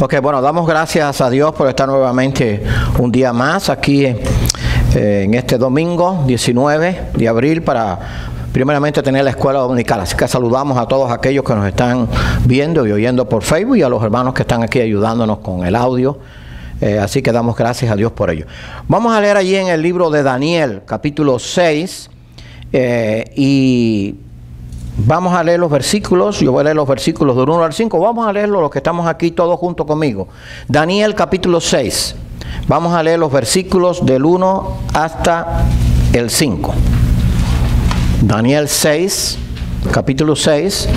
Ok, bueno, damos gracias a Dios por estar nuevamente un día más aquí en este domingo 19 de abril para primeramente tener la escuela dominical. Así que saludamos a todos aquellos que nos están viendo y oyendo por Facebook y a los hermanos que están aquí ayudándonos con el audio. Así que damos gracias a Dios por ello. Vamos a leer allí en el libro de Daniel, capítulo 6, y vamos a leer los versículos. Yo voy a leer los versículos del 1 al 5. Vamos a leerlo los que estamos aquí todos juntos conmigo. Daniel, capítulo 6. Vamos a leer los versículos del 1 hasta el 5. Daniel 6, capítulo 6.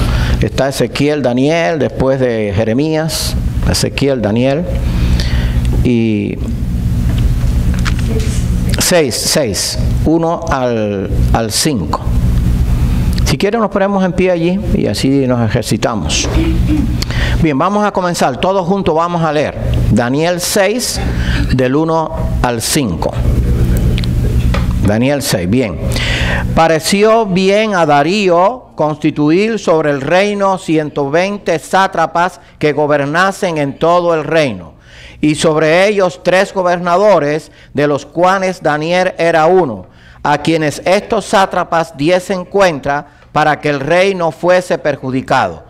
Está Ezequiel, Daniel, después de Jeremías, Ezequiel, Daniel. Y 6, 1 al 5. Si quieren nos ponemos en pie allí y así nos ejercitamos. Bien, vamos a comenzar. Todos juntos vamos a leer Daniel 6, del 1 al 5. Daniel 6, bien. Pareció bien a Darío constituir sobre el reino 120 sátrapas que gobernasen en todo el reino, y sobre ellos 3 gobernadores, de los cuales Daniel era uno, a quienes estos sátrapas diesen cuenta para que el rey no fuese perjudicado.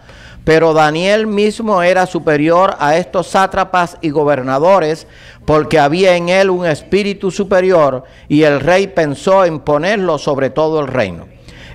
Pero Daniel mismo era superior a estos sátrapas y gobernadores, porque había en él un espíritu superior, y el rey pensó en ponerlo sobre todo el reino.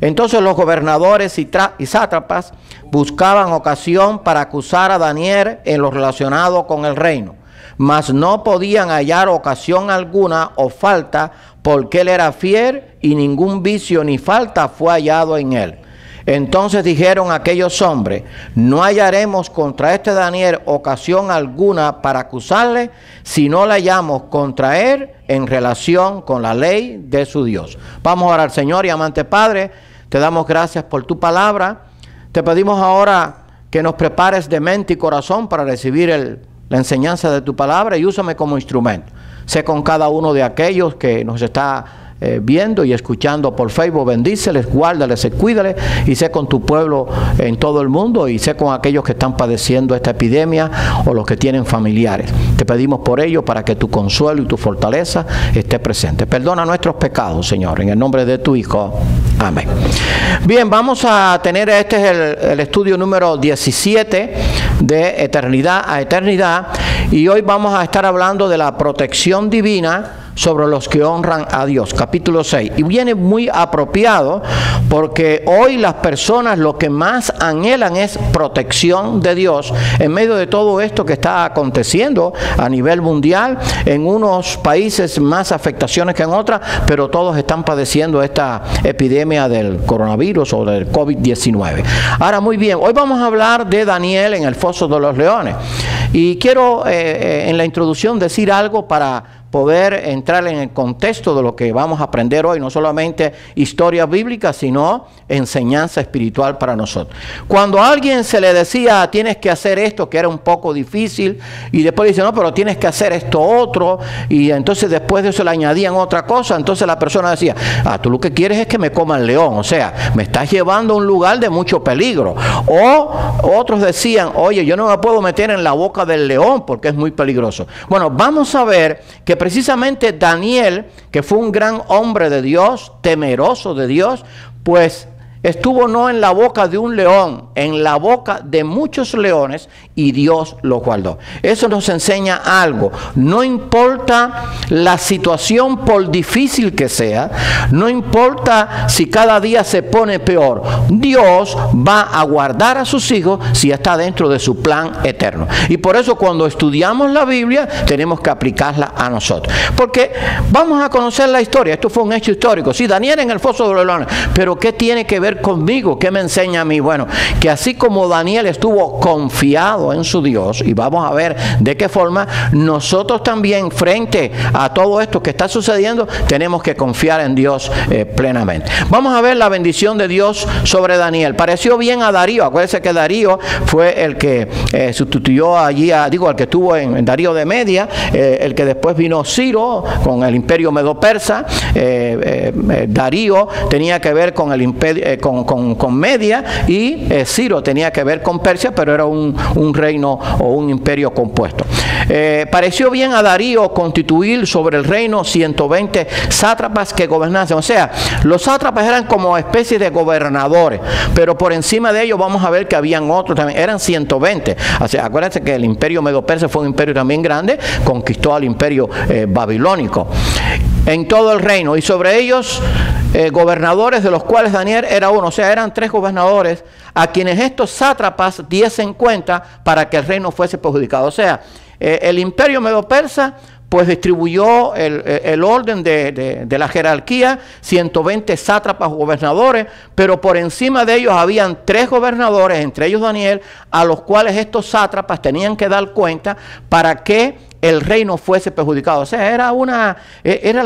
Entonces los gobernadores y sátrapas buscaban ocasión para acusar a Daniel en lo relacionado con el reino, mas no podían hallar ocasión alguna o falta, porque él era fiel y ningún vicio ni falta fue hallado en él. Entonces dijeron aquellos hombres: no hallaremos contra este Daniel ocasión alguna para acusarle, si no la hallamos contra él en relación con la ley de su Dios. Vamos a orar. Señor y amante Padre, te damos gracias por tu palabra. Te pedimos ahora que nos prepares de mente y corazón para recibir la enseñanza de tu palabra, y úsame como instrumento. Sé con cada uno de aquellos que nos está viendo y escuchando por Facebook. Bendíceles, guárdales y cuídales, y sé con tu pueblo en todo el mundo, y sé con aquellos que están padeciendo esta epidemia o los que tienen familiares. Te pedimos por ello para que tu consuelo y tu fortaleza esté presente. Perdona nuestros pecados, Señor, en el nombre de tu Hijo. Amén. Bien, vamos a tener, este es el estudio número 17 de Eternidad a Eternidad, y hoy vamos a estar hablando de la protección divina sobre los que honran a Dios, capítulo 6. Y viene muy apropiado porque hoy las personas lo que más anhelan es protección de Dios en medio de todo esto que está aconteciendo a nivel mundial, en unos países más afectaciones que en otras, pero todos están padeciendo esta epidemia del coronavirus o del COVID-19. Ahora, muy bien, hoy vamos a hablar de Daniel en el foso de los leones, y quiero en la introducción decir algo para poder entrar en el contexto de lo que vamos a aprender hoy, no solamente historia bíblica, sino enseñanza espiritual para nosotros. Cuando a alguien se le decía tienes que hacer esto, que era un poco difícil, y después dice no, pero tienes que hacer esto otro, y entonces después de eso le añadían otra cosa, entonces la persona decía, tú lo que quieres es que me coma el león, o sea, me estás llevando a un lugar de mucho peligro. O otros decían, oye, yo no me puedo meter en la boca del león porque es muy peligroso. Bueno, vamos a ver que precisamente Daniel, que fue un gran hombre de Dios, temeroso de Dios, pues estuvo no en la boca de un león, en la boca de muchos leones, y Dios lo guardó. Eso nos enseña algo. No importa la situación, por difícil que sea, no importa si cada día se pone peor, Dios va a guardar a sus hijos si está dentro de su plan eterno. Y por eso cuando estudiamos la Biblia tenemos que aplicarla a nosotros, porque vamos a conocer la historia. Esto fue un hecho histórico. Sí, Daniel en el foso de los leones, pero ¿qué tiene que ver conmigo? ¿Qué me enseña a mí? Bueno, que así como Daniel estuvo confiado en su Dios, y vamos a ver de qué forma nosotros también frente a todo esto que está sucediendo tenemos que confiar en Dios plenamente. Vamos a ver la bendición de Dios sobre Daniel. Pareció bien a Darío. Acuérdense que Darío fue el que sustituyó allí el que estuvo en Darío de Media, el que después vino Ciro con el imperio medo-persa. Darío tenía que ver con el imperio con Media, y Ciro tenía que ver con Persia, pero era un reino o un imperio compuesto. Pareció bien a Darío constituir sobre el reino 120 sátrapas que gobernasen. O sea, los sátrapas eran como especies de gobernadores, pero por encima de ellos vamos a ver que habían otros también, eran 120. O sea, acuérdense que el imperio medo-persa fue un imperio también grande, conquistó al imperio babilónico en todo el reino, y sobre ellos gobernadores, de los cuales Daniel era uno. O sea, eran 3 gobernadores a quienes estos sátrapas diesen cuenta para que el reino fuese perjudicado. O sea, el imperio medo-persa pues distribuyó el orden de la jerarquía, 120 sátrapas gobernadores, pero por encima de ellos habían 3 gobernadores, entre ellos Daniel, a los cuales estos sátrapas tenían que dar cuenta para que el reino fuese perjudicado. O sea, era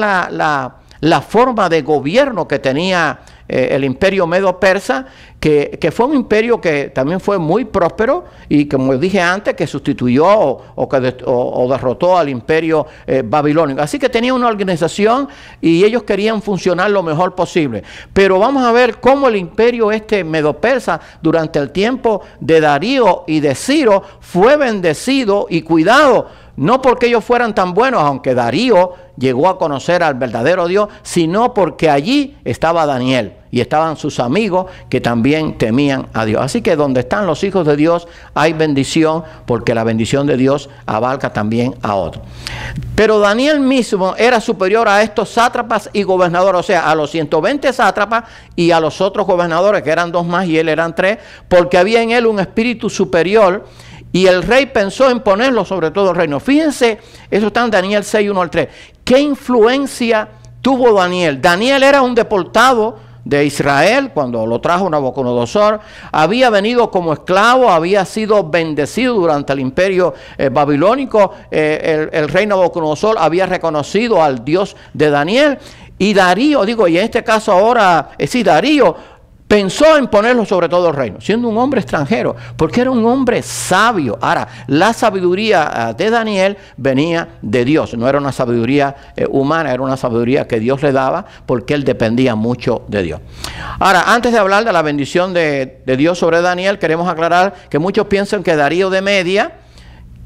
la forma de gobierno que tenía el imperio medo-persa, que fue un imperio que también fue muy próspero y, como dije antes, que sustituyó o derrotó al imperio babilónico. Así que tenía una organización y ellos querían funcionar lo mejor posible. Pero vamos a ver cómo el imperio medo-persa durante el tiempo de Darío y de Ciro fue bendecido y cuidado, no porque ellos fueran tan buenos, aunque Darío llegó a conocer al verdadero Dios, sino porque allí estaba Daniel y estaban sus amigos que también temían a Dios. Así que donde están los hijos de Dios hay bendición, porque la bendición de Dios abarca también a otros. Pero Daniel mismo era superior a estos sátrapas y gobernadores, o sea, a los 120 sátrapas y a los otros gobernadores, que eran 2 más y él eran 3, porque había en él un espíritu superior. Y el rey pensó en ponerlo sobre todo el reino. Fíjense, eso está en Daniel 6, 1 al 3. ¿Qué influencia tuvo Daniel? Daniel era un deportado de Israel cuando lo trajo Nabucodonosor. Había venido como esclavo, había sido bendecido durante el imperio babilónico. El rey Nabucodonosor había reconocido al Dios de Daniel. Y Darío, y en este caso ahora, Darío pensó en ponerlo sobre todo el reino, siendo un hombre extranjero, porque era un hombre sabio. Ahora, la sabiduría de Daniel venía de Dios, no era una sabiduría humana, era una sabiduría que Dios le daba, porque él dependía mucho de Dios. Ahora, antes de hablar de la bendición de Dios sobre Daniel, queremos aclarar que muchos piensan que Darío de Media,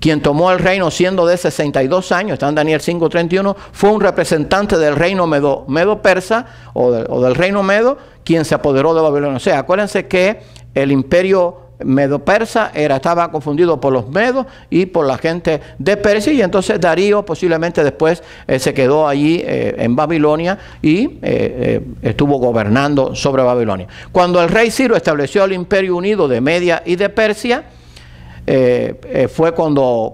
quien tomó el reino siendo de 62 años, está en Daniel 5:31, fue un representante del reino medo-persa o del reino medo, quien se apoderó de Babilonia. O sea, acuérdense que el imperio medo-persa estaba confundido por los medos y por la gente de Persia, y entonces Darío posiblemente después se quedó allí en Babilonia y estuvo gobernando sobre Babilonia. Cuando el rey Ciro estableció el imperio unido de Media y de Persia, fue cuando,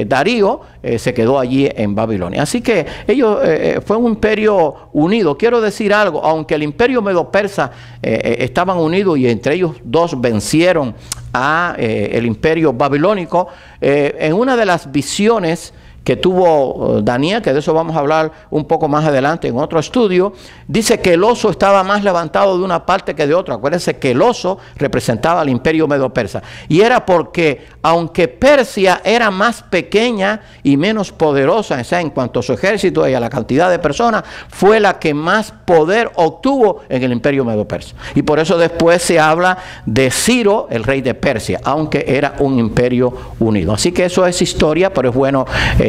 Darío se quedó allí en Babilonia. Así que ellos fue un imperio unido. Quiero decir algo, aunque el imperio medo-persa estaban unidos y entre ellos 2 vencieron a el imperio babilónico, en una de las visiones que tuvo Daniel, que de eso vamos a hablar un poco más adelante en otro estudio, dice que el oso estaba más levantado de una parte que de otra. Acuérdense que el oso representaba al imperio medo-persa. Y era porque, aunque Persia era más pequeña y menos poderosa, o sea, en cuanto a su ejército y a la cantidad de personas, fue la que más poder obtuvo en el imperio medo-persa. Y por eso después se habla de Ciro, el rey de Persia, aunque era un imperio unido. Así que eso es historia, pero es bueno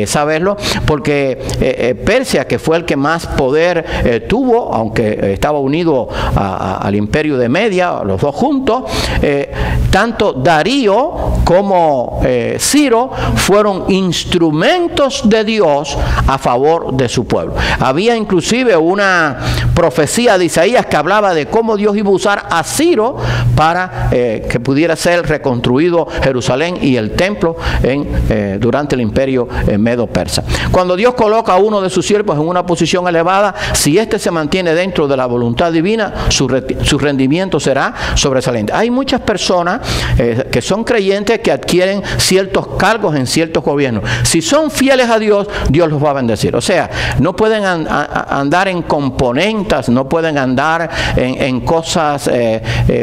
saberlo, porque Persia, que fue el que más poder tuvo, aunque estaba unido al imperio de Media, los dos juntos, tanto Darío como Ciro fueron instrumentos de Dios a favor de su pueblo. Había inclusive una profecía de Isaías que hablaba de cómo Dios iba a usar a Ciro para que pudiera ser reconstruido Jerusalén y el templo durante el imperio medo-persa. Cuando Dios coloca a uno de sus siervos en una posición elevada, si éste se mantiene dentro de la voluntad divina, su rendimiento será sobresaliente. Hay muchas personas que son creyentes que adquieren ciertos cargos en ciertos gobiernos. Si son fieles a Dios, Dios los va a bendecir. O sea, no pueden andar en componendas, no pueden andar en cosas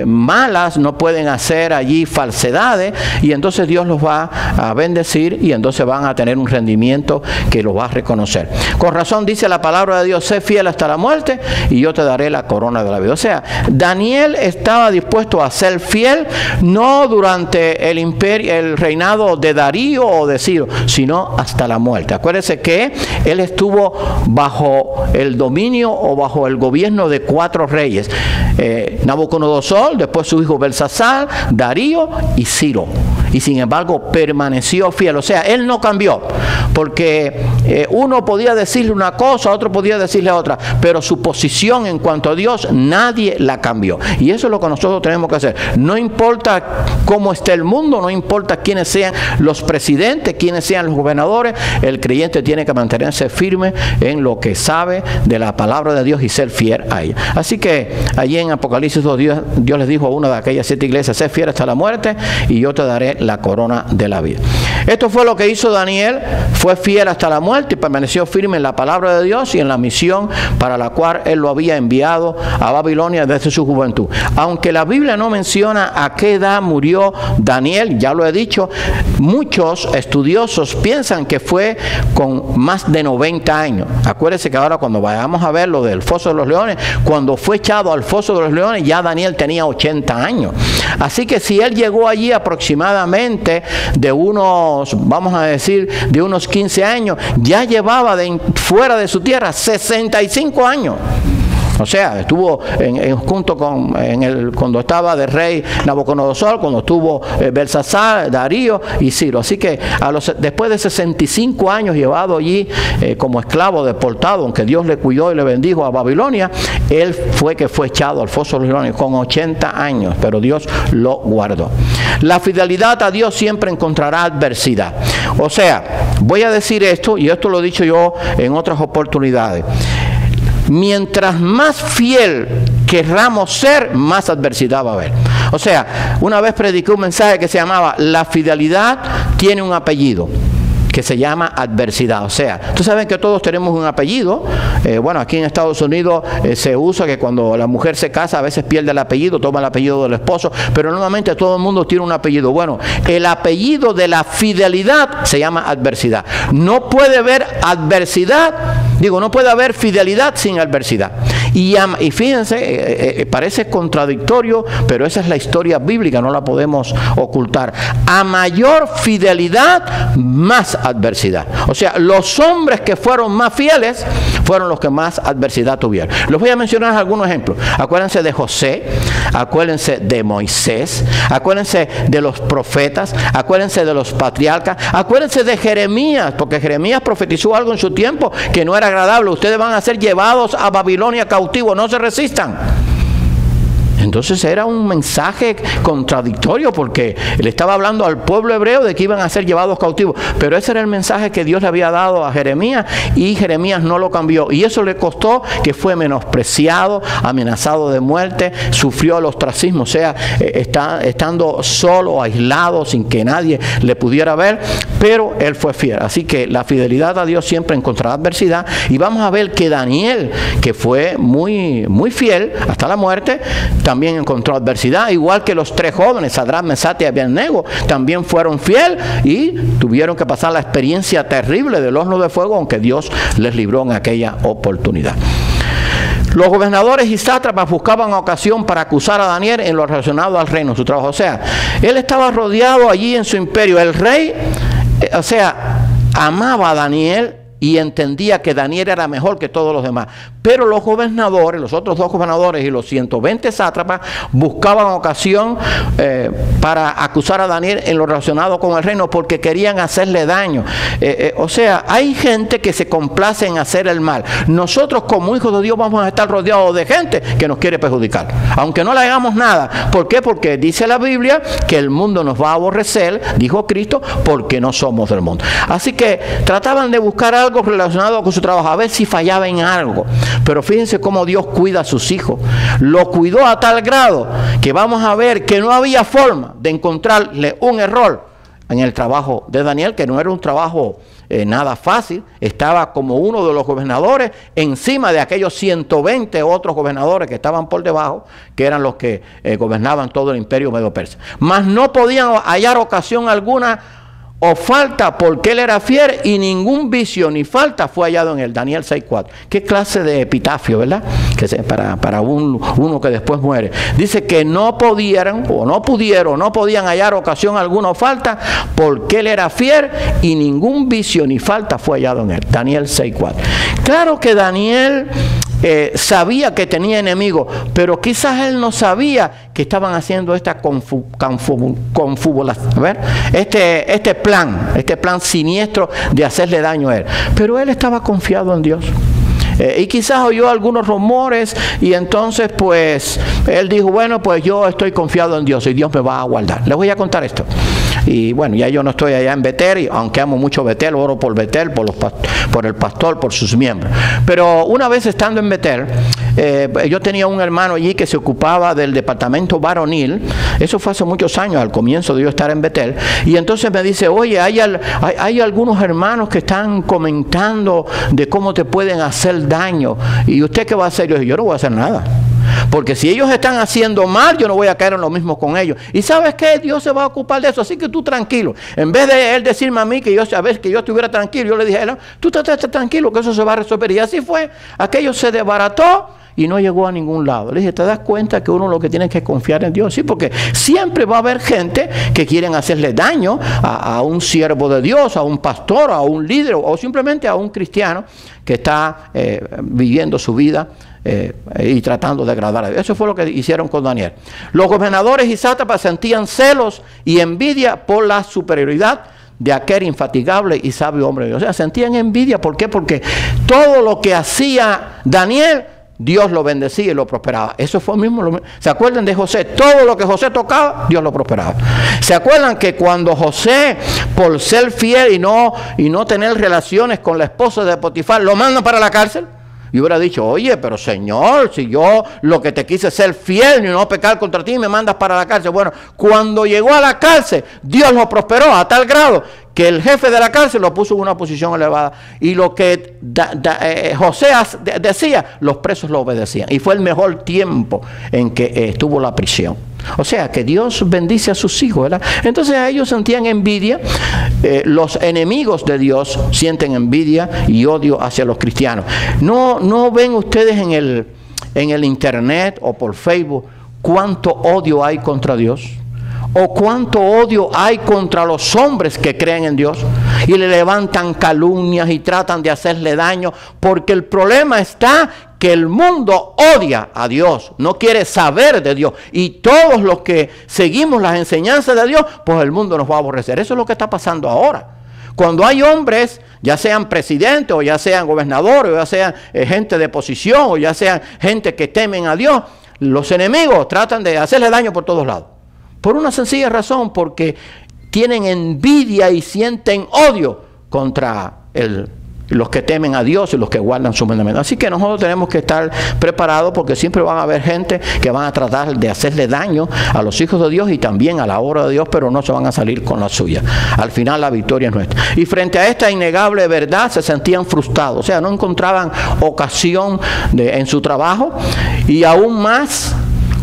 malas, malas, no pueden hacer allí falsedades, y entonces Dios los va a bendecir y entonces van a tener un rendimiento que los va a reconocer. Con razón dice la palabra de Dios: sé fiel hasta la muerte y yo te daré la corona de la vida. O sea, Daniel estaba dispuesto a ser fiel, no durante el imperio, el reinado de Darío o de Ciro, sino hasta la muerte. Acuérdense que él estuvo bajo el dominio o bajo el gobierno de 4 reyes: Nabucodonosor, después su hijo Belsasar, Darío y Ciro. Y sin embargo permaneció fiel. O sea, él no cambió, porque uno podía decirle una cosa, otro podía decirle otra, pero su posición en cuanto a Dios nadie la cambió. Y eso es lo que nosotros tenemos que hacer. No importa cómo esté el mundo, no importa quiénes sean los presidentes, quiénes sean los gobernadores, el creyente tiene que mantenerse firme en lo que sabe de la palabra de Dios y ser fiel a ella. Así que allí en Apocalipsis 2, Dios les dijo a una de aquellas 7 iglesias: sé fiel hasta la muerte y yo te daré la corona de la vida. Esto fue lo que hizo Daniel. Fue fiel hasta la muerte y permaneció firme en la palabra de Dios y en la misión para la cual él lo había enviado a Babilonia desde su juventud. Aunque la Biblia no menciona a qué edad murió Daniel, ya lo he dicho, muchos estudiosos piensan que fue con más de 90 años. Acuérdense que ahora cuando vayamos a ver lo del foso de los leones, cuando fue echado al foso de los leones, ya Daniel tenía 80 años. Así que si él llegó allí aproximadamente de unos, vamos a decir, de unos 15 años, ya llevaba fuera de su tierra 65 años. O sea, estuvo junto con cuando estaba de rey Nabucodonosor, cuando estuvo Belsasar, Darío y Ciro. Así que después de 65 años llevado allí como esclavo deportado, aunque Dios le cuidó y le bendijo a Babilonia, él fue echado al foso de los leones con 80 años, pero Dios lo guardó. La fidelidad a Dios siempre encontrará adversidad. O sea, voy a decir esto, y esto lo he dicho yo en otras oportunidades: mientras más fiel querramos ser, más adversidad va a haber. O sea, una vez prediqué un mensaje que se llamaba: la fidelidad tiene un apellido que se llama adversidad. O sea, ustedes saben que todos tenemos un apellido. Bueno, aquí en Estados Unidos se usa que cuando la mujer se casa a veces pierde el apellido, toma el apellido del esposo, pero normalmente todo el mundo tiene un apellido. Bueno, el apellido de la fidelidad se llama adversidad. No puede haber adversidad, no puede haber fidelidad sin adversidad. Y fíjense, parece contradictorio, pero esa es la historia bíblica, no la podemos ocultar. A mayor fidelidad, más adversidad. O sea, los hombres que fueron más fieles fueron los que más adversidad tuvieron. Les voy a mencionar algunos ejemplos. Acuérdense de José, acuérdense de Moisés, acuérdense de los profetas, acuérdense de los patriarcas, acuérdense de Jeremías, porque Jeremías profetizó algo en su tiempo que no era agradable. Ustedes van a ser llevados a Babilonia cautivos, no se resistan. Entonces era un mensaje contradictorio, porque le estaba hablando al pueblo hebreo de que iban a ser llevados cautivos, pero ese era el mensaje que Dios le había dado a Jeremías, y Jeremías no lo cambió, y eso le costó que fue menospreciado, amenazado de muerte, sufrió el ostracismo, o sea, estando solo, aislado, sin que nadie le pudiera ver, pero él fue fiel. Así que la fidelidad a Dios siempre encontrará adversidad, y vamos a ver que Daniel, que fue muy fiel hasta la muerte, también encontró adversidad, igual que los 3 jóvenes, Sadrach, Mesach y Abednego, también fueron fieles y tuvieron que pasar la experiencia terrible del horno de fuego, aunque Dios les libró en aquella oportunidad. Los gobernadores y sátrapas buscaban ocasión para acusar a Daniel en lo relacionado al reino, su trabajo. O sea, él estaba rodeado allí en su imperio. El rey, amaba a Daniel y entendía que Daniel era mejor que todos los demás. Pero los gobernadores, los otros 2 gobernadores y los 120 sátrapas buscaban ocasión para acusar a Daniel en lo relacionado con el reino, porque querían hacerle daño. O sea, hay gente que se complace en hacer el mal. Nosotros como hijos de Dios vamos a estar rodeados de gente que nos quiere perjudicar, aunque no le hagamos nada. ¿Por qué? Porque dice la Biblia que el mundo nos va a aborrecer, dijo Cristo, porque no somos del mundo. Así que trataban de buscar algo relacionado con su trabajo, a ver si fallaba en algo. Pero fíjense cómo Dios cuida a sus hijos. Lo cuidó a tal grado que vamos a ver que no había forma de encontrarle un error en el trabajo de Daniel, que no era un trabajo nada fácil. Estaba como uno de los gobernadores encima de aquellos 120 otros gobernadores que estaban por debajo, que eran los que gobernaban todo el imperio medo-persa. Mas no podían hallar ocasión alguna o falta, porque él era fiel, y ningún vicio ni falta fue hallado en él. Daniel 6:4. Qué clase de epitafio, ¿verdad? Que para uno que después muere. Dice que no podían hallar ocasión alguna o falta, porque él era fiel y ningún vicio ni falta fue hallado en él. Daniel 6:4. Claro que Daniel sabía que tenía enemigos, pero quizás él no sabía que estaban haciendo esta este plan siniestro de hacerle daño a él. Pero él estaba confiado en Dios. Y quizás oyó algunos rumores y entonces pues él dijo, bueno, pues yo estoy confiado en Dios y Dios me va a guardar. Les voy a contar esto. Y bueno, ya yo no estoy allá en Betel, y aunque amo mucho Betel, oro por Betel, por el pastor, por sus miembros. Pero una vez estando en Betel, yo tenía un hermano allí que se ocupaba del departamento varonil. Eso fue hace muchos años, al comienzo de yo estar en Betel. Y entonces me dice, oye, hay algunos hermanos que están comentando de cómo te pueden hacer daño. ¿Y usted qué va a hacer? Yo dije, yo no voy a hacer nada. Porque si ellos están haciendo mal, yo no voy a caer en lo mismo con ellos. Y ¿sabes qué? Dios se va a ocupar de eso. Así que tú tranquilo. En vez de él decirme a mí que yo estuviera tranquilo, yo le dije a él, tú estés tranquilo, que eso se va a resolver. Y así fue. Aquello se desbarató y no llegó a ningún lado. Le dije, ¿te das cuenta que uno lo que tiene que confiar en Dios? Sí, porque siempre va a haber gente que quieren hacerle daño a un siervo de Dios, a un pastor, a un líder o simplemente a un cristiano que está viviendo su vida y tratando de agradar a Dios. Eso fue lo que hicieron con Daniel. Los gobernadores y sátrapas sentían celos y envidia por la superioridad de aquel infatigable y sabio hombre de Dios. O sea, sentían envidia. ¿Por qué? Porque todo lo que hacía Daniel, Dios lo bendecía y lo prosperaba. Eso fue mismo. ¿Se acuerdan de José? Todo lo que José tocaba, Dios lo prosperaba. ¿Se acuerdan que cuando José, por ser fiel y no tener relaciones con la esposa de Potifar, lo mandan para la cárcel? Y hubiera dicho, oye, pero Señor, si yo lo que te quise es ser fiel y no pecar contra ti, me mandas para la cárcel. Bueno, cuando llegó a la cárcel, Dios lo prosperó a tal grado que el jefe de la cárcel lo puso en una posición elevada. Y lo que José decía, los presos lo obedecían. Y fue el mejor tiempo en que estuvo la prisión. O sea, que Dios bendice a sus hijos, ¿verdad? Entonces a ellos sentían envidia. Los enemigos de Dios sienten envidia y odio hacia los cristianos. ¿No ven ustedes en el internet o por Facebook cuánto odio hay contra Dios? ¿O cuánto odio hay contra los hombres que creen en Dios? Y le levantan calumnias y tratan de hacerle daño, porque el problema está que el mundo odia a Dios, no quiere saber de Dios. Y todos los que seguimos las enseñanzas de Dios, pues el mundo nos va a aborrecer. Eso es lo que está pasando ahora. Cuando hay hombres, ya sean presidentes o ya sean gobernadores, o ya sean gente de posición, o ya sean gente que temen a Dios, los enemigos tratan de hacerle daño por todos lados. Por una sencilla razón, porque tienen envidia y sienten odio contra los que temen a Dios y los que guardan sus mandamientos. Así que nosotros tenemos que estar preparados, porque siempre van a haber gente que van a tratar de hacerle daño a los hijos de Dios y también a la obra de Dios, pero no se van a salir con la suya. Al final la victoria es nuestra. Y frente a esta innegable verdad se sentían frustrados. O sea, no encontraban ocasión en su trabajo, y aún más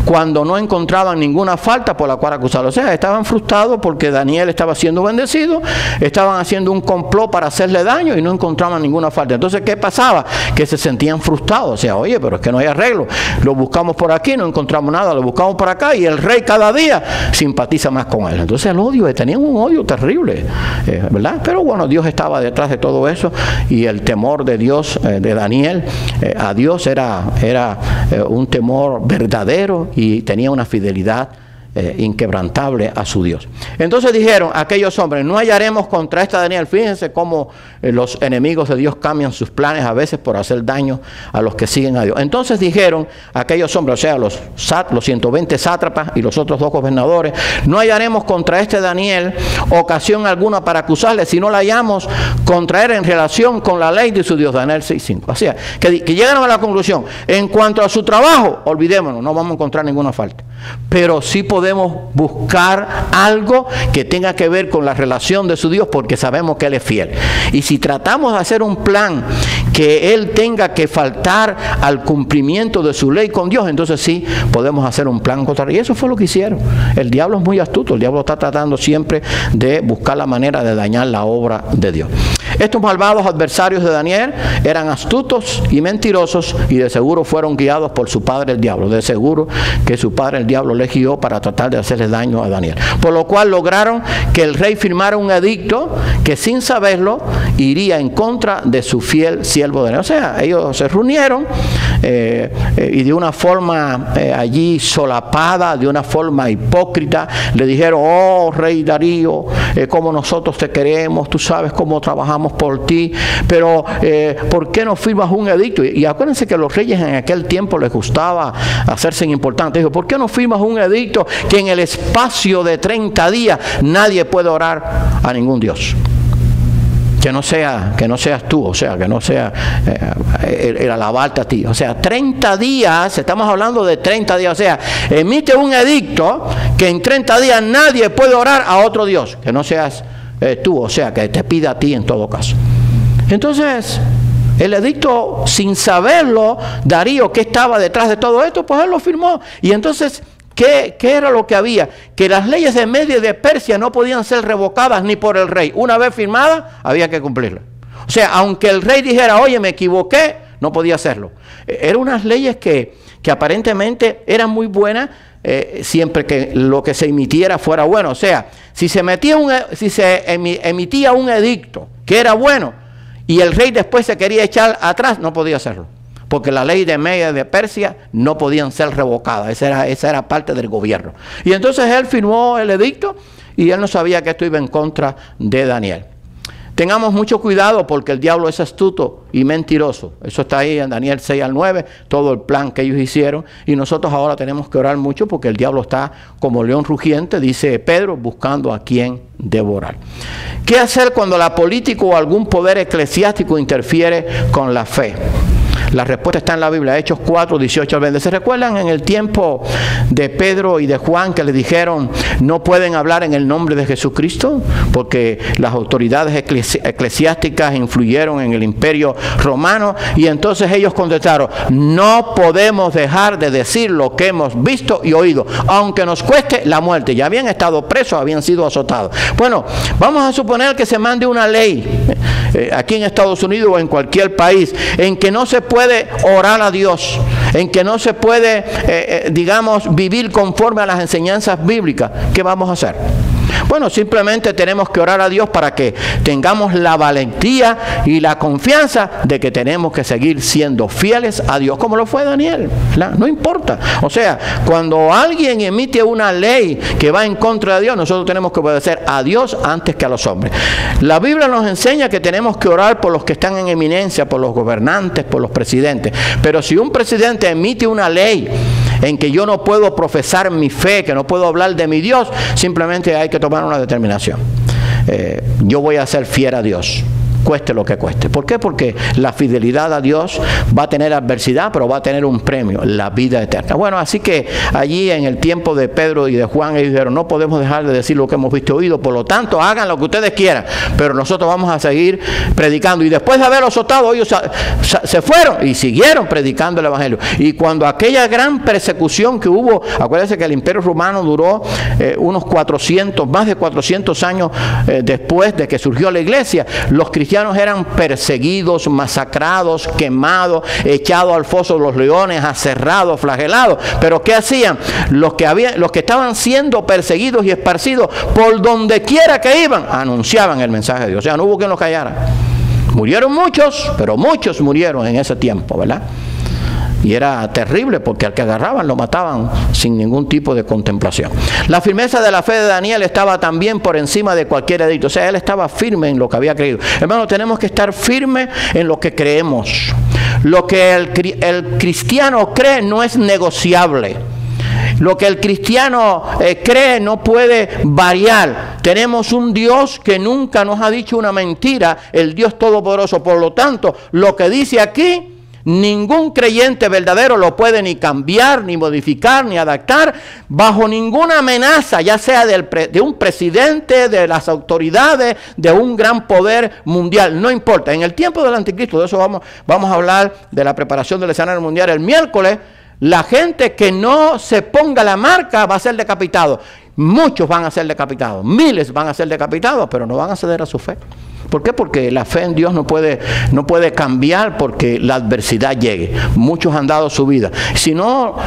cuando no encontraban ninguna falta por la cual acusarlo. O sea, estaban frustrados porque Daniel estaba siendo bendecido, estaban haciendo un complot para hacerle daño y no encontraban ninguna falta. Entonces, ¿qué pasaba? Que se sentían frustrados. O sea, oye, pero es que no hay arreglo. Lo buscamos por aquí, no encontramos nada, lo buscamos por acá, y el rey cada día simpatiza más con él. Entonces el odio, tenían un odio terrible, ¿verdad? Pero bueno, Dios estaba detrás de todo eso, y el temor de Dios, de Daniel, a Dios era un temor verdadero, y tenía una fidelidad inquebrantable a su Dios. Entonces dijeron aquellos hombres, no hallaremos contra esta Daniel. Fíjense cómo los enemigos de Dios cambian sus planes a veces por hacer daño a los que siguen a Dios. Entonces dijeron aquellos hombres, o sea, los 120 sátrapas y los otros 2 gobernadores, no hallaremos contra este Daniel ocasión alguna para acusarle, si no la hallamos contra él en relación con la ley de su Dios. Daniel 6:5. O sea, que llegaron a la conclusión, en cuanto a su trabajo, olvidémonos, no vamos a encontrar ninguna falta. pero sí podemos buscar algo que tenga que ver con la relación de su Dios, porque sabemos que Él es fiel. Y si tratamos de hacer un plan que Él tenga que faltar al cumplimiento de su ley con Dios, entonces sí podemos hacer un plan contra Él. Y eso fue lo que hicieron. El diablo es muy astuto. El diablo está tratando siempre de buscar la manera de dañar la obra de Dios. Estos malvados adversarios de Daniel eran astutos y mentirosos, y de seguro fueron guiados por su padre el diablo. De seguro que su padre el diablo les guió para tratar de hacerle daño a Daniel. Por lo cual lograron que el rey firmara un edicto que, sin saberlo, iría en contra de su fiel siervo Daniel. O sea, ellos se reunieron y de una forma allí solapada, de una forma hipócrita, le dijeron: oh rey Darío, como nosotros te queremos, tú sabes cómo trabajamos por ti, pero ¿por qué no firmas un edicto? Y acuérdense que a los reyes en aquel tiempo les gustaba hacerse importantes. Dijo: ¿por qué no firmas un edicto que en el espacio de 30 días nadie puede orar a ningún dios? Que no seas tú, o sea, que no sea el alabarte a ti. O sea, 30 días, estamos hablando de 30 días. O sea, emite un edicto que en 30 días nadie puede orar a otro Dios, que no seas tú, o sea, que te pida a ti en todo caso. Entonces, el edicto, sin saberlo, Darío, ¿qué estaba detrás de todo esto? Pues él lo firmó. Y entonces, ¿qué era lo que había? Que las leyes de Media y de Persia no podían ser revocadas ni por el rey. Una vez firmadas, había que cumplirlas. O sea, aunque el rey dijera: oye, me equivoqué, no podía hacerlo. Eran unas leyes que aparentemente eran muy buenas, siempre que lo que se emitiera fuera bueno. O sea, si se emitía un edicto que era bueno y el rey después se quería echar atrás, no podía hacerlo, porque la ley de Media y de Persia no podían ser revocadas. Esa era parte del gobierno. Y entonces él firmó el edicto y él no sabía que esto iba en contra de Daniel. Tengamos mucho cuidado, porque el diablo es astuto y mentiroso. Eso está ahí en Daniel 6 al 9, todo el plan que ellos hicieron. Y nosotros ahora tenemos que orar mucho, porque el diablo está como león rugiente, dice Pedro, buscando a quien devorar. ¿Qué hacer cuando la política o algún poder eclesiástico interfiere con la fe? La respuesta está en la Biblia, Hechos 4, 18 al 20. ¿Se recuerdan en el tiempo de Pedro y de Juan que le dijeron: no pueden hablar en el nombre de Jesucristo porque las autoridades eclesiásticas influyeron en el imperio romano? Y entonces ellos contestaron: no podemos dejar de decir lo que hemos visto y oído, aunque nos cueste la muerte. Ya habían estado presos, habían sido azotados. Bueno, vamos a suponer que se mande una ley aquí en Estados Unidos o en cualquier país en que no se puede orar a Dios, en que no se puede, digamos, vivir conforme a las enseñanzas bíblicas. ¿Qué vamos a hacer? Bueno, simplemente tenemos que orar a Dios para que tengamos la valentía y la confianza de que tenemos que seguir siendo fieles a Dios, como lo fue Daniel. No importa. O sea, cuando alguien emite una ley que va en contra de Dios, nosotros tenemos que obedecer a Dios antes que a los hombres. La Biblia nos enseña que tenemos que orar por los que están en eminencia, por los gobernantes, por los presidentes. Pero si un presidente emite una ley en que yo no puedo profesar mi fe, que no puedo hablar de mi Dios, simplemente hay que tomar una determinación. Yo voy a ser fiel a Dios, cueste lo que cueste. ¿Por qué? Porque la fidelidad a Dios va a tener adversidad, pero va a tener un premio, la vida eterna. Bueno, así que allí en el tiempo de Pedro y de Juan, ellos dijeron: no podemos dejar de decir lo que hemos visto y oído, por lo tanto hagan lo que ustedes quieran, pero nosotros vamos a seguir predicando. Y después de haberlos azotado, ellos se fueron y siguieron predicando el evangelio. Y cuando aquella gran persecución que hubo, acuérdense que el imperio romano duró más de 400 años después de que surgió la iglesia, los cristianos eran perseguidos, masacrados, quemados, echados al foso de los leones, aserrados, flagelados. Pero ¿qué hacían? Los que estaban siendo perseguidos y esparcidos por donde quiera que iban, anunciaban el mensaje de Dios. O sea, no hubo quien los callara. Murieron muchos, pero muchos murieron en ese tiempo, ¿verdad? Y era terrible, porque al que agarraban lo mataban sin ningún tipo de contemplación. La firmeza de la fe de Daniel estaba también por encima de cualquier edicto. O sea, él estaba firme en lo que había creído. Hermano, tenemos que estar firmes en lo que creemos. Lo que el cristiano cree no es negociable. Lo que el cristiano cree no puede variar. Tenemos un Dios que nunca nos ha dicho una mentira, el Dios Todopoderoso. Por lo tanto, lo que dice aquí Ningún creyente verdadero lo puede ni cambiar, ni modificar, ni adaptar bajo ninguna amenaza, ya sea de un presidente, de las autoridades, de un gran poder mundial. No importa. En el tiempo del anticristo, de eso vamos a hablar, de la preparación del escenario mundial el miércoles. La gente que no se ponga la marca va a ser decapitado. Muchos van a ser decapitados, miles van a ser decapitados, pero no van a ceder a su fe. ¿Por qué? Porque la fe en Dios no puede cambiar porque la adversidad llegue. Muchos han dado su vida. Si no,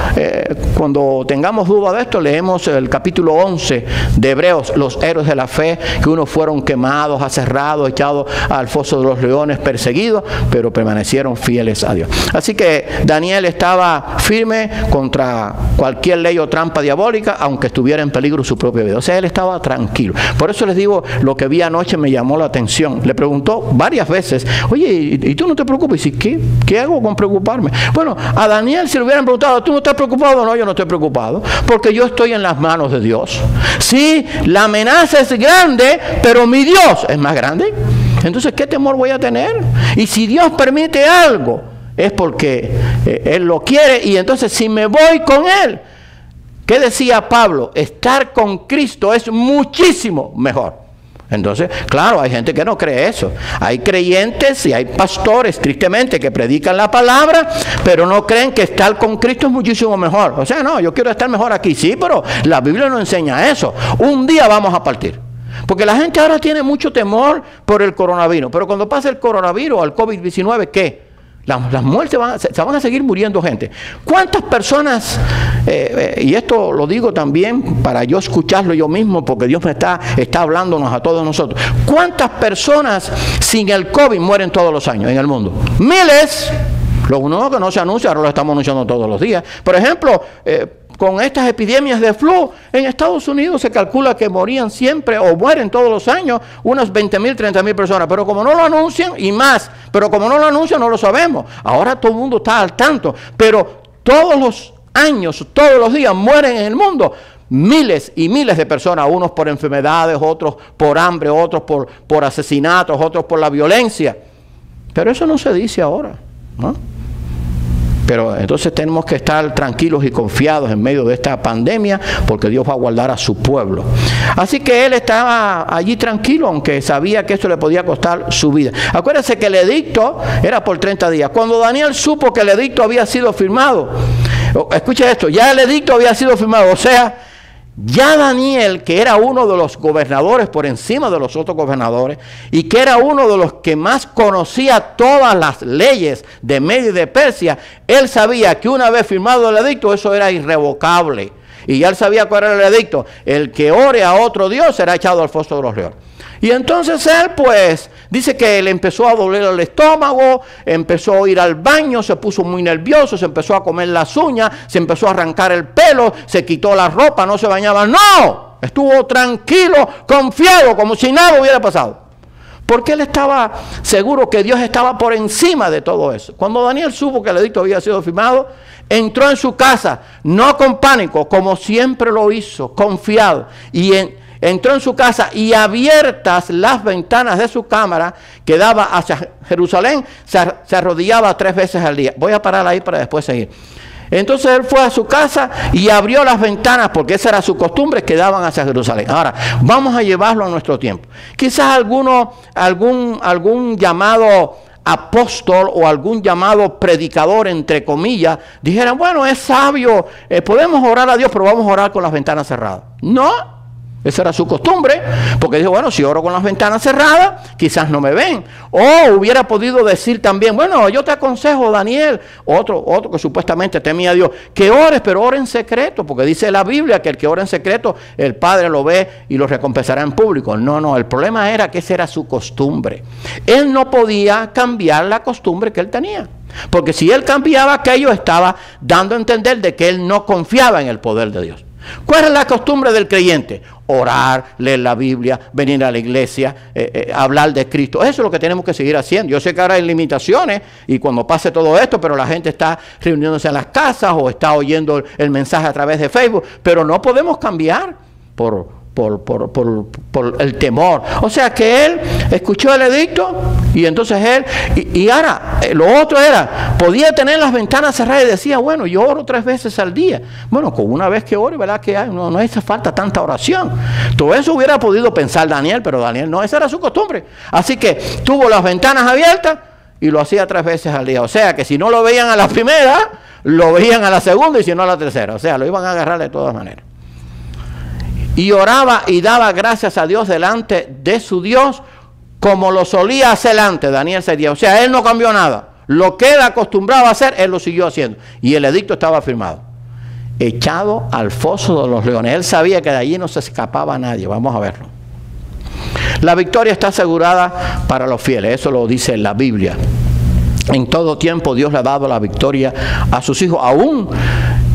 cuando tengamos duda de esto, leemos el capítulo 11 de Hebreos, los héroes de la fe, que unos fueron quemados, aserrados, echados al foso de los leones, perseguidos, pero permanecieron fieles a Dios. Así que Daniel estaba firme contra cualquier ley o trampa diabólica, aunque estuviera en peligro su propia vida. O sea, él estaba tranquilo. Por eso les digo, lo que vi anoche me llamó la atención. Le preguntó varias veces, oye, ¿y tú no te preocupas? ¿Y qué hago con preocuparme? Bueno, a Daniel si le hubieran preguntado, ¿tú no estás preocupado? No, yo no estoy preocupado, porque yo estoy en las manos de Dios. Sí, la amenaza es grande, pero mi Dios es más grande. Entonces, ¿qué temor voy a tener? Y si Dios permite algo, es porque Él lo quiere, y entonces si me voy con Él, ¿qué decía Pablo? Estar con Cristo es muchísimo mejor. Entonces, claro, hay gente que no cree eso. Hay creyentes y hay pastores, tristemente, que predican la palabra, pero no creen que estar con Cristo es muchísimo mejor. O sea, no, yo quiero estar mejor aquí. Sí, pero la Biblia no enseña eso. Un día vamos a partir. Porque la gente ahora tiene mucho temor por el coronavirus. Pero cuando pase el coronavirus o el COVID-19, ¿qué? Las muertes se van a seguir muriendo gente. ¿Cuántas personas, y esto lo digo también para yo escucharlo yo mismo, porque Dios me está hablándonos a todos nosotros. ¿Cuántas personas sin el COVID mueren todos los años en el mundo? Miles. Lo único que no se anuncia, ahora lo estamos anunciando todos los días. Por ejemplo, con estas epidemias de flu, en Estados Unidos se calcula que morían siempre o mueren todos los años unas 20,000, 30,000 personas. Pero como no lo anuncian, y más, pero como no lo anuncian, no lo sabemos. Ahora todo el mundo está al tanto. Pero todos los años, todos los días mueren en el mundo miles y miles de personas, unos por enfermedades, otros por hambre, otros por asesinatos, otros por la violencia. Pero eso no se dice ahora, ¿no? Pero entonces tenemos que estar tranquilos y confiados en medio de esta pandemia, porque Dios va a guardar a su pueblo. Así que él estaba allí tranquilo, aunque sabía que esto le podía costar su vida. Acuérdense que el edicto era por 30 días. Cuando Daniel supo que el edicto había sido firmado, escucha esto, ya el edicto había sido firmado, o sea, ya Daniel, que era uno de los gobernadores por encima de los otros gobernadores, y que era uno de los que más conocía todas las leyes de Media y de Persia, él sabía que una vez firmado el edicto, eso era irrevocable. Y ya él sabía cuál era el edicto: el que ore a otro Dios será echado al foso de los leones. Y entonces él, pues, dice que le empezó a doler el estómago, empezó a ir al baño, se puso muy nervioso, se empezó a comer las uñas, se empezó a arrancar el pelo, se quitó la ropa, no se bañaba. ¡No! Estuvo tranquilo, confiado, como si nada hubiera pasado. Porque él estaba seguro que Dios estaba por encima de todo eso. Cuando Daniel supo que el edicto había sido firmado, entró en su casa, no con pánico, como siempre lo hizo, confiado. Y entró en su casa, y abiertas las ventanas de su cámara que daba hacia Jerusalén, se arrodillaba 3 veces al día. Voy a parar ahí para después seguir. Entonces él fue a su casa y abrió las ventanas, porque esa era su costumbre, que daban hacia Jerusalén. Ahora, vamos a llevarlo a nuestro tiempo. Quizás algún llamado apóstol o algún llamado predicador, entre comillas, dijeran, bueno, es sabio, podemos orar a Dios, pero vamos a orar con las ventanas cerradas. No. Esa era su costumbre, porque dijo, bueno, si oro con las ventanas cerradas, quizás no me ven. O hubiera podido decir también, bueno, yo te aconsejo, Daniel, otro que supuestamente temía a Dios, que ores, pero ora en secreto, porque dice la Biblia que el que ora en secreto, el Padre lo ve y lo recompensará en público. No, el problema era que esa era su costumbre. Él no podía cambiar la costumbre que él tenía, porque si él cambiaba aquello, estaba dando a entender de que él no confiaba en el poder de Dios. ¿Cuál es la costumbre del creyente? Orar, leer la Biblia, venir a la iglesia, hablar de Cristo. Eso es lo que tenemos que seguir haciendo. Yo sé que ahora hay limitaciones y cuando pase todo esto, pero la gente está reuniéndose en las casas o está oyendo el mensaje a través de Facebook, pero no podemos cambiar por por el temor. O sea que él escuchó el edicto y entonces él, y ahora lo otro era, podía tener las ventanas cerradas y decía, bueno, yo oro 3 veces al día. Bueno, con una vez que ore, ¿verdad? Que no hace falta tanta oración. Todo eso hubiera podido pensar Daniel, pero Daniel no, esa era su costumbre. Así que tuvo las ventanas abiertas y lo hacía 3 veces al día. O sea que si no lo veían a la primera, lo veían a la segunda y si no a la tercera. O sea, lo iban a agarrar de todas maneras. Y oraba y daba gracias a Dios delante de su Dios, como lo solía hacer antes, Daniel 6:10. O sea, él no cambió nada. Lo que él acostumbraba a hacer, él lo siguió haciendo. Y el edicto estaba firmado. Echado al foso de los leones. Él sabía que de allí no se escapaba nadie. Vamos a verlo. La victoria está asegurada para los fieles. Eso lo dice la Biblia. En todo tiempo Dios le ha dado la victoria a sus hijos. Aún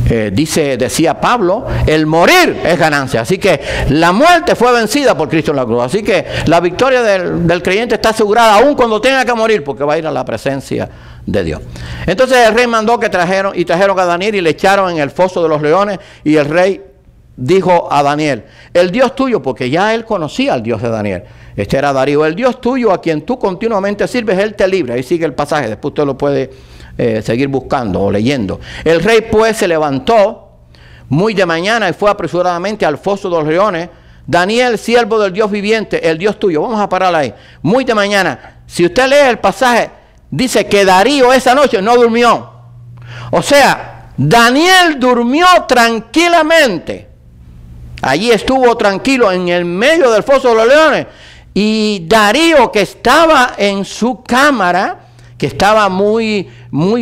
decía Pablo, el morir es ganancia. Así que la muerte fue vencida por Cristo en la cruz. Así que la victoria del creyente está asegurada aún cuando tenga que morir, porque va a ir a la presencia de Dios. Entonces el rey mandó que trajeron a Daniel y le echaron en el foso de los leones. Y el rey dijo a Daniel, el Dios tuyo, porque ya él conocía al Dios de Daniel. Este era Darío, el Dios tuyo a quien tú continuamente sirves, él te libra. Ahí sigue el pasaje, después usted lo puede seguir buscando o leyendo. El rey pues se levantó muy de mañana y fue apresuradamente al foso de los leones. Daniel, siervo del Dios viviente, el Dios tuyo. Vamos a parar ahí. Muy de mañana. Si usted lee el pasaje, dice que Darío esa noche no durmió. O sea, Daniel durmió tranquilamente. Allí estuvo tranquilo en el medio del foso de los leones. Y Darío, que estaba en su cámara, que estaba muy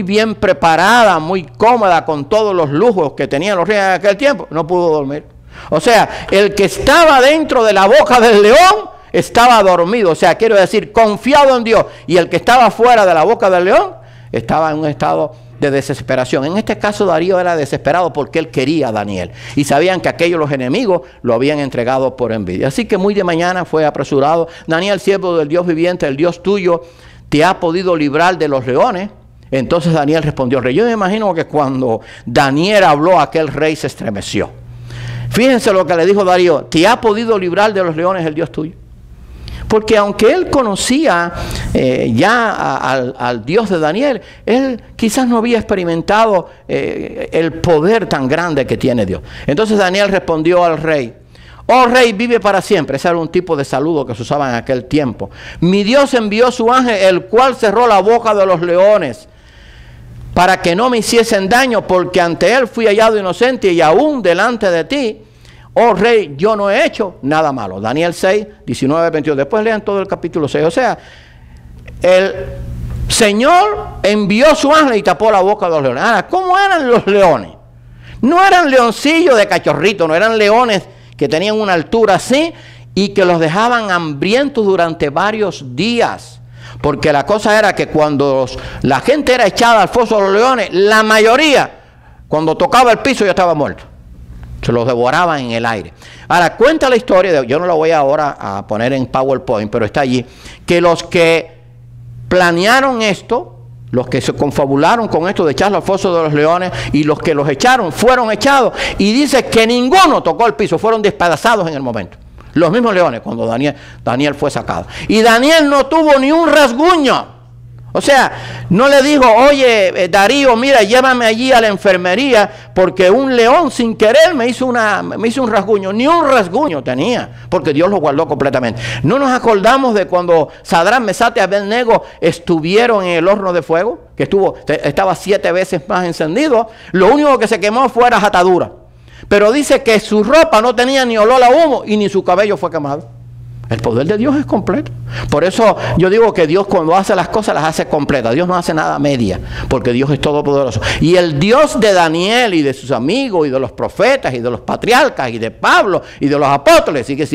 bien preparada, muy cómoda con todos los lujos que tenían los reyes en aquel tiempo, no pudo dormir. O sea, el que estaba dentro de la boca del león estaba dormido. O sea, quiero decir, confiado en Dios. Y el que estaba fuera de la boca del león estaba en un estado de desesperación. En este caso Darío era desesperado porque él quería a Daniel. Y sabían que aquellos, los enemigos, lo habían entregado por envidia. Así que muy de mañana fue apresurado. Daniel, siervo del Dios viviente, el Dios tuyo, te ha podido librar de los leones. Entonces Daniel respondió al rey. Yo me imagino que cuando Daniel habló, aquel rey se estremeció. Fíjense lo que le dijo Darío. Te ha podido librar de los leones el Dios tuyo. Porque aunque él conocía ya al Dios de Daniel, él quizás no había experimentado el poder tan grande que tiene Dios. Entonces Daniel respondió al rey, oh rey, vive para siempre. Ese era un tipo de saludo que se usaba en aquel tiempo. Mi Dios envió su ángel, el cual cerró la boca de los leones, para que no me hiciesen daño, porque ante él fui hallado inocente y aún delante de ti, oh rey, yo no he hecho nada malo. Daniel 6, 19, 22. Después lean todo el capítulo 6. O sea, el Señor envió su ángel y tapó la boca de los leones. Ahora, ¿cómo eran los leones? No eran leoncillos de cachorrito, no eran leones que tenían una altura así y que los dejaban hambrientos durante varios días. Porque la cosa era que cuando la gente era echada al foso de los leones, la mayoría, cuando tocaba el piso, ya estaba muerto. Se los devoraban en el aire. Ahora, cuenta la historia, yo no la voy ahora a poner en PowerPoint, pero está allí, que los que planearon esto, los que se confabularon con esto de echarlo al foso de los leones y los que los echaron, fueron echados. Y dice que ninguno tocó el piso, fueron despedazados en el momento. Los mismos leones cuando Daniel fue sacado. Y Daniel no tuvo ni un rasguño. O sea, no le dijo, oye, Darío, mira, llévame allí a la enfermería porque un león sin querer me hizo un rasguño. Ni un rasguño tenía, porque Dios lo guardó completamente. No nos acordamos de cuando Sadrach, Mesach y Abednego estuvieron en el horno de fuego, que estaba 7 veces más encendido. Lo único que se quemó fue la atadura. Pero dice que su ropa no tenía ni olor a humo y ni su cabello fue quemado. El poder de Dios es completo. Por eso yo digo que Dios cuando hace las cosas las hace completas. Dios no hace nada media, porque Dios es todopoderoso. Y el Dios de Daniel y de sus amigos y de los profetas y de los patriarcas y de Pablo y de los apóstoles sigue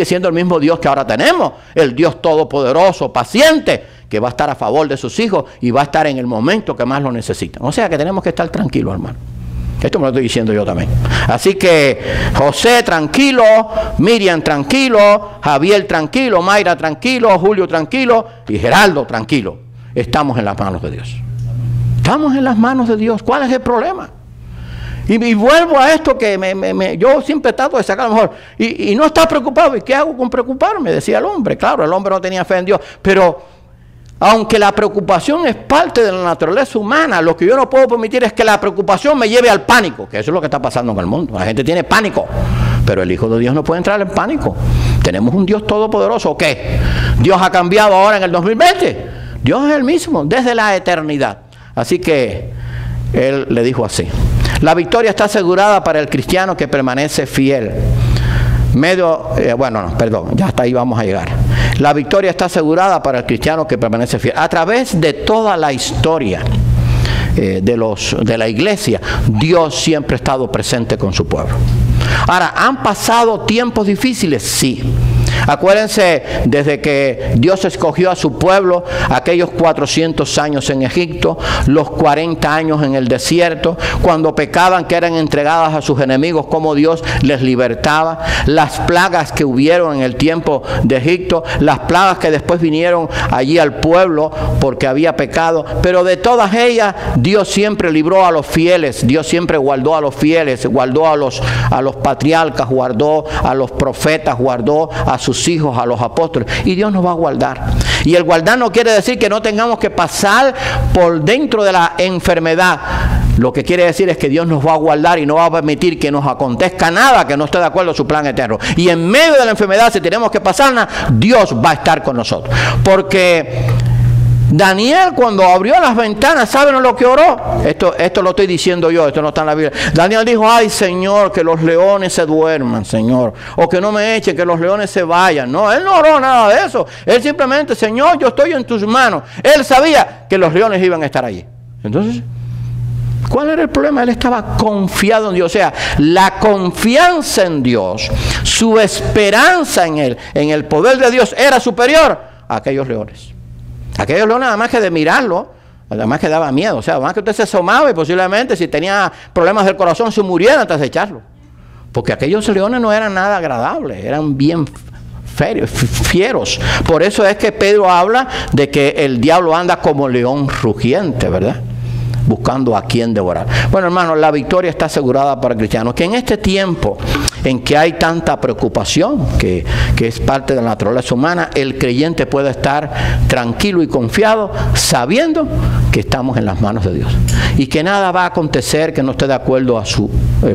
siendo el mismo Dios que ahora tenemos. El Dios todopoderoso, paciente, que va a estar a favor de sus hijos y va a estar en el momento que más lo necesitan. O sea que tenemos que estar tranquilos, hermano. Esto me lo estoy diciendo yo también. Así que José tranquilo, Miriam tranquilo, Javier tranquilo, Mayra tranquilo, Julio tranquilo y Geraldo tranquilo. Estamos en las manos de Dios. Estamos en las manos de Dios. ¿Cuál es el problema? Y vuelvo a esto que yo siempre trato de sacar a lo mejor. Y no estás preocupado. ¿Y qué hago con preocuparme? Decía el hombre. Claro, el hombre no tenía fe en Dios. Pero aunque la preocupación es parte de la naturaleza humana, lo que yo no puedo permitir es que la preocupación me lleve al pánico. Que eso es lo que está pasando en el mundo. La gente tiene pánico. Pero el Hijo de Dios no puede entrar en pánico. Tenemos un Dios todopoderoso. ¿Qué? ¿Dios ha cambiado ahora en el 2020? Dios es el mismo desde la eternidad. Así que Él le dijo así. La victoria está asegurada para el cristiano que permanece fiel. Ya hasta ahí vamos a llegar. La victoria está asegurada para el cristiano que permanece fiel. A través de toda la historia de la iglesia, Dios siempre ha estado presente con su pueblo. Ahora, ¿han pasado tiempos difíciles? Sí. Acuérdense, desde que Dios escogió a su pueblo, aquellos 400 años en Egipto, los 40 años en el desierto, cuando pecaban, que eran entregadas a sus enemigos, cómo Dios les libertaba, las plagas que hubieron en el tiempo de Egipto, las plagas que después vinieron allí al pueblo porque había pecado, pero de todas ellas Dios siempre libró a los fieles, Dios siempre guardó a los fieles, guardó a los patriarcas, guardó a los profetas, guardó a sus hijos, a los apóstoles, y Dios nos va a guardar. Y el guardar no quiere decir que no tengamos que pasar por dentro de la enfermedad. Lo que quiere decir es que Dios nos va a guardar y no va a permitir que nos acontezca nada que no esté de acuerdo a su plan eterno. Y en medio de la enfermedad, si tenemos que pasarla, Dios va a estar con nosotros. Porque Daniel, cuando abrió las ventanas, ¿saben lo que oró? Esto lo estoy diciendo yo, esto no está en la Biblia. Daniel dijo: ay, Señor, que los leones se duerman, Señor. O que no me echen, que los leones se vayan. No, él no oró nada de eso. Él simplemente: Señor, yo estoy en tus manos. Él sabía que los leones iban a estar allí. Entonces, ¿cuál era el problema? Él estaba confiado en Dios. O sea, la confianza en Dios, su esperanza en Él, en el poder de Dios, era superior a aquellos leones. Aquellos leones, además que de mirarlo, además que daba miedo. O sea, además que usted se asomaba y posiblemente si tenía problemas del corazón se muriera antes de echarlo. Porque aquellos leones no eran nada agradables, eran bien fieros. Por eso es que Pedro habla de que el diablo anda como león rugiente, ¿verdad? Buscando a quien devorar. Bueno, hermanos, la victoria está asegurada para el cristiano. Que en este tiempo en que hay tanta preocupación, que es parte de la naturaleza humana, el creyente puede estar tranquilo y confiado, sabiendo que estamos en las manos de Dios. Y que nada va a acontecer que no esté de acuerdo a su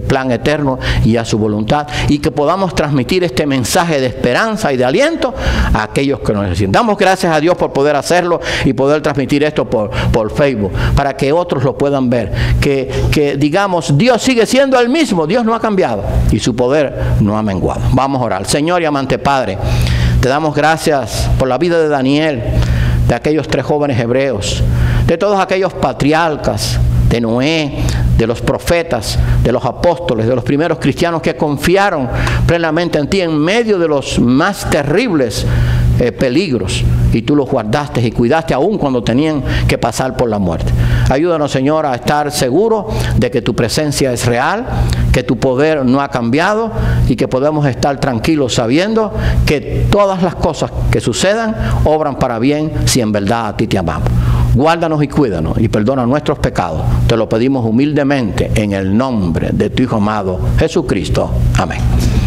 plan eterno y a su voluntad. Y que podamos transmitir este mensaje de esperanza y de aliento a aquellos que nos necesitan. Damos gracias a Dios por poder hacerlo y poder transmitir esto por Facebook, para que otros lo puedan ver. Que digamos, Dios sigue siendo el mismo, Dios no ha cambiado y su poder no ha menguado. Vamos a orar. Señor y amante Padre, te damos gracias por la vida de Daniel, de aquellos 3 jóvenes hebreos, de todos aquellos patriarcas, de Noé, de los profetas, de los apóstoles, de los primeros cristianos que confiaron plenamente en ti en medio de los más terribles peligros, y tú los guardaste y cuidaste aún cuando tenían que pasar por la muerte. Ayúdanos, Señor, a estar seguros de que tu presencia es real, que tu poder no ha cambiado y que podemos estar tranquilos sabiendo que todas las cosas que sucedan obran para bien si en verdad a ti te amamos. Guárdanos y cuídanos y perdona nuestros pecados. Te lo pedimos humildemente en el nombre de tu Hijo amado Jesucristo. Amén.